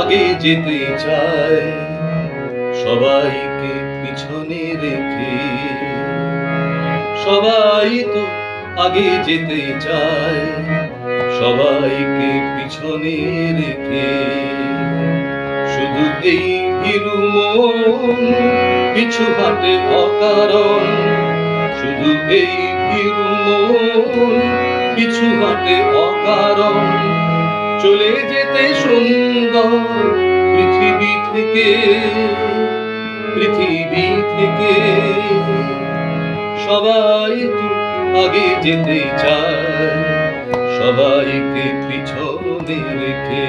আগে যেতে চায়, সবাইকে পিছনে রেখে। সবাই তো আগে যেতে চায়, সবাইকে পিছনে রেখে। শুধু এই ভীরু মন পিছু হাঁটে অকারণ, শুধু এই ভীরু মন পিছু হাঁটে অকারণ। চলে যেতে সুন্দর পৃথিবী থেকে, পৃথিবী থেকে। সবাই তো আগে যেতে চায়, সবাইকে পিছনে রেখে।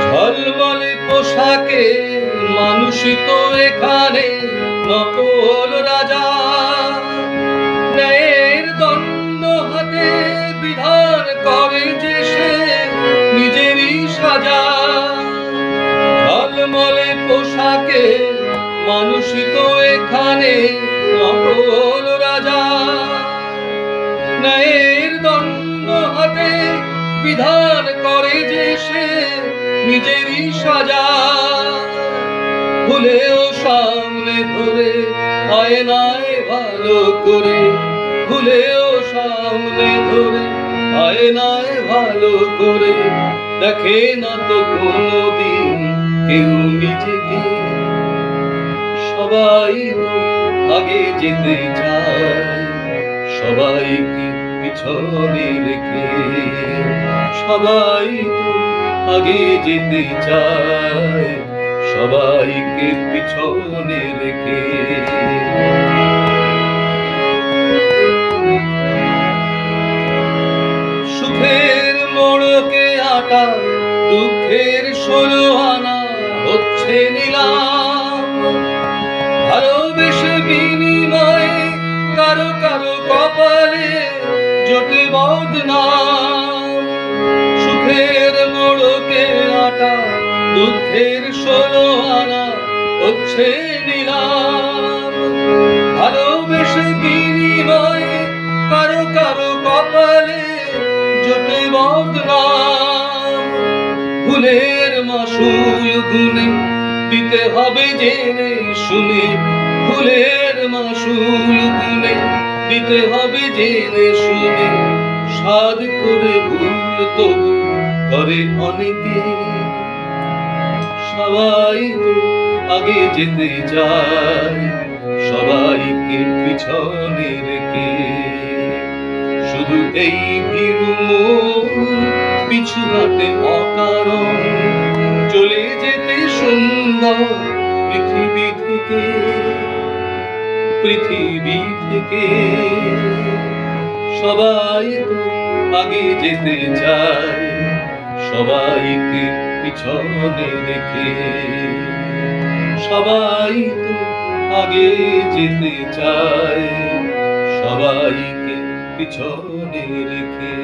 ঝলমলে পোশাকে মানুষই তো এখানে নকল রাজা। ন্যায়ের দণ্ড হাতে বিধান করে যে সে নিজেরই সাজা। ঝলমলে পোশাকে মানুষই তো এখানে নকল রাজা। ন্যায়ের দণ্ড হাতে বিধান করে যে সে নিজেরই সাজা। ভুলেও সামনে ধরে আয়নায় ভালো করে, ভুলেও সামনে ধরে আয়নায় ভালো করে দেখে না তো কোনোদিন কেউ নিজেকে। সবাই তো আগে যেতে চায়, সবাইকে পিছনে রেখে। সবাই তো আগে যেতে চায়, সবাইকে পিছনে রেখে। সুখের মোড়কে আটা, দুঃখের 16 আনা হচ্ছে নিলাম। ভালোবেসে বিনিময়ে কারো কারো কপালে জোটে বদনাম। সুখের মোড়কে আটা, দুঃখের 16 আনা হচ্ছে নিলাম। ভালোবেসে বিনিময়ে কারো কারো কপালে জোটে বদনাম। ভুলের মাসুল গুনে দিতে হবে জেনে শুনে, ভুলের মাসুল গুনে দিতে হবে জেনে শুনে। সাধ করে ভুল তবু করে অনেকে। সবাই তো আগে যেতে চায়, সবাইকে পিছনে রেখে। শুধু এই ভীরু মন পিছু হাঁটে অকারণ। চলে যেতে সুন্দর পৃথিবী থেকে, পৃথিবী থেকে। সবাই তো আগে যেতে চায়, সবাইকে পিছনে রেখে। সবাই তো আগে যেতে চায়, সবাইকে পিছনে রেখে।